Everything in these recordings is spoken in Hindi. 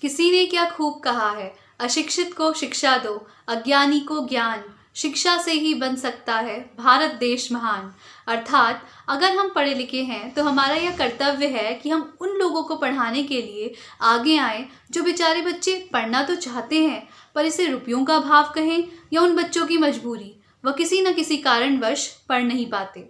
किसी ने क्या खूब कहा है, अशिक्षित को शिक्षा दो, अज्ञानी को ज्ञान, शिक्षा से ही बन सकता है भारत देश महान। अर्थात अगर हम पढ़े लिखे हैं तो हमारा यह कर्तव्य है कि हम उन लोगों को पढ़ाने के लिए आगे आएं जो बेचारे बच्चे पढ़ना तो चाहते हैं पर इसे रुपयों का अभाव कहें या उन बच्चों की मजबूरी, वह किसी न किसी कारणवश पढ़ नहीं पाते।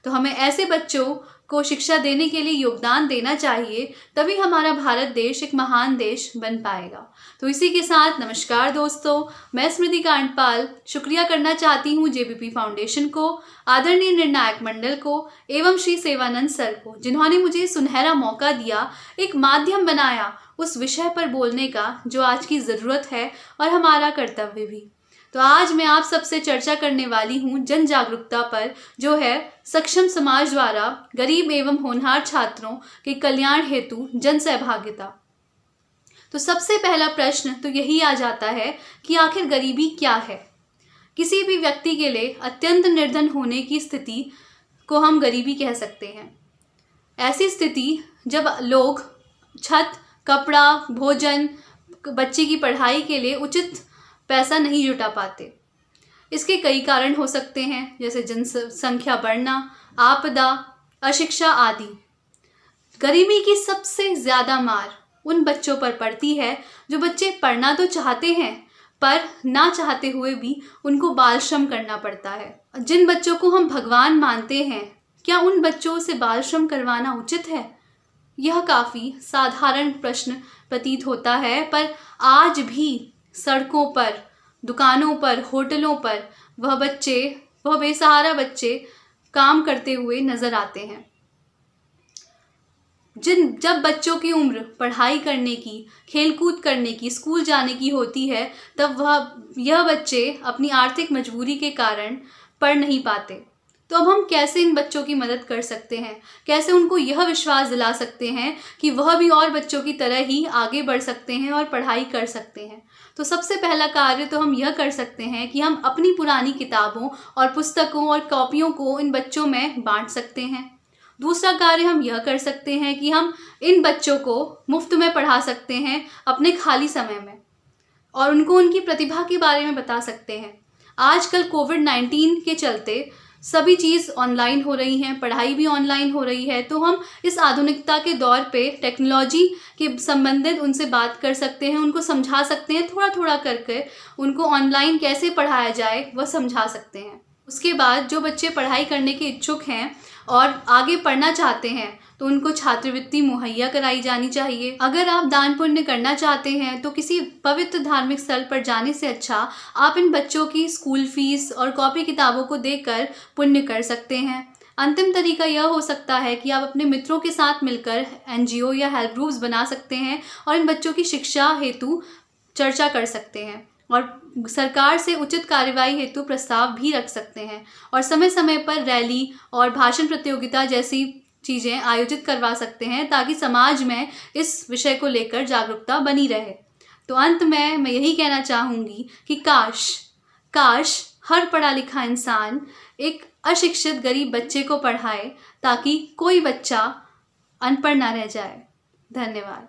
तो हमें ऐसे बच्चों को शिक्षा देने के लिए योगदान देना चाहिए, तभी हमारा भारत देश एक महान देश बन पाएगा। तो इसी के साथ नमस्कार दोस्तों, मैं स्मृति कांडपाल शुक्रिया करना चाहती हूँ जेबीपी फाउंडेशन को, आदरणीय निर्णायक मंडल को एवं श्री सेवानंद सर को, जिन्होंने मुझे सुनहरा मौका दिया, एक माध्यम बनाया उस विषय पर बोलने का जो आज की ज़रूरत है और हमारा कर्तव्य भी। तो आज मैं आप सबसे चर्चा करने वाली हूँ जन जागरूकता पर, जो है सक्षम समाज द्वारा गरीब एवं होनहार छात्रों के कल्याण हेतु जन सहभागिता। तो सबसे पहला प्रश्न तो यही आ जाता है कि आखिर गरीबी क्या है। किसी भी व्यक्ति के लिए अत्यंत निर्धन होने की स्थिति को हम गरीबी कह सकते हैं। ऐसी स्थिति जब लोग छत, कपड़ा, भोजन, बच्चे की पढ़ाई के लिए उचित पैसा नहीं जुटा पाते। इसके कई कारण हो सकते हैं, जैसे जनसंख्या बढ़ना, आपदा, अशिक्षा आदि। गरीबी की सबसे ज़्यादा मार उन बच्चों पर पड़ती है जो बच्चे पढ़ना तो चाहते हैं पर ना चाहते हुए भी उनको बाल श्रम करना पड़ता है। जिन बच्चों को हम भगवान मानते हैं, क्या उन बच्चों से बाल श्रम करवाना उचित है? यह काफ़ी साधारण प्रश्न प्रतीत होता है, पर आज भी सड़कों पर, दुकानों पर, होटलों पर वह बेसहारा बच्चे काम करते हुए नजर आते हैं। जब बच्चों की उम्र पढ़ाई करने की, खेलकूद करने की, स्कूल जाने की होती है, तब यह बच्चे अपनी आर्थिक मजबूरी के कारण पढ़ नहीं पाते। तो अब हम कैसे इन बच्चों की मदद कर सकते हैं? कैसे उनको यह विश्वास दिला सकते हैं कि वह भी और बच्चों की तरह ही आगे बढ़ सकते हैं और पढ़ाई कर सकते हैं? तो सबसे पहला कार्य तो हम यह कर सकते हैं कि हम अपनी पुरानी किताबों और पुस्तकों और कॉपियों को इन बच्चों में बांट सकते हैं। दूसरा कार्य हम यह कर सकते हैं कि हम इन बच्चों को मुफ्त में पढ़ा सकते हैं अपने खाली समय में, और उनको उनकी प्रतिभा के बारे में बता सकते हैं। आजकल कोविड-19 के चलते सभी चीज़ ऑनलाइन हो रही हैं, पढ़ाई भी ऑनलाइन हो रही है, तो हम इस आधुनिकता के दौर पे टेक्नोलॉजी के संबंधित उनसे बात कर सकते हैं, उनको समझा सकते हैं, थोड़ा थोड़ा करके उनको ऑनलाइन कैसे पढ़ाया जाए वह समझा सकते हैं। उसके बाद जो बच्चे पढ़ाई करने के इच्छुक हैं और आगे पढ़ना चाहते हैं तो उनको छात्रवृत्ति मुहैया कराई जानी चाहिए। अगर आप दान पुण्य करना चाहते हैं तो किसी पवित्र धार्मिक स्थल पर जाने से अच्छा आप इन बच्चों की स्कूल फीस और कॉपी किताबों को देकर पुण्य कर सकते हैं। अंतिम तरीका यह हो सकता है कि आप अपने मित्रों के साथ मिलकर एनजीओ या हेल्प ग्रुप्स बना सकते हैं और इन बच्चों की शिक्षा हेतु चर्चा कर सकते हैं और सरकार से उचित कार्यवाही हेतु प्रस्ताव भी रख सकते हैं, और समय समय पर रैली और भाषण प्रतियोगिता जैसी चीज़ें आयोजित करवा सकते हैं ताकि समाज में इस विषय को लेकर जागरूकता बनी रहे। तो अंत में मैं यही कहना चाहूँगी कि काश हर पढ़ा लिखा इंसान एक अशिक्षित गरीब बच्चे को पढ़ाए ताकि कोई बच्चा अनपढ़ ना रह जाए। धन्यवाद।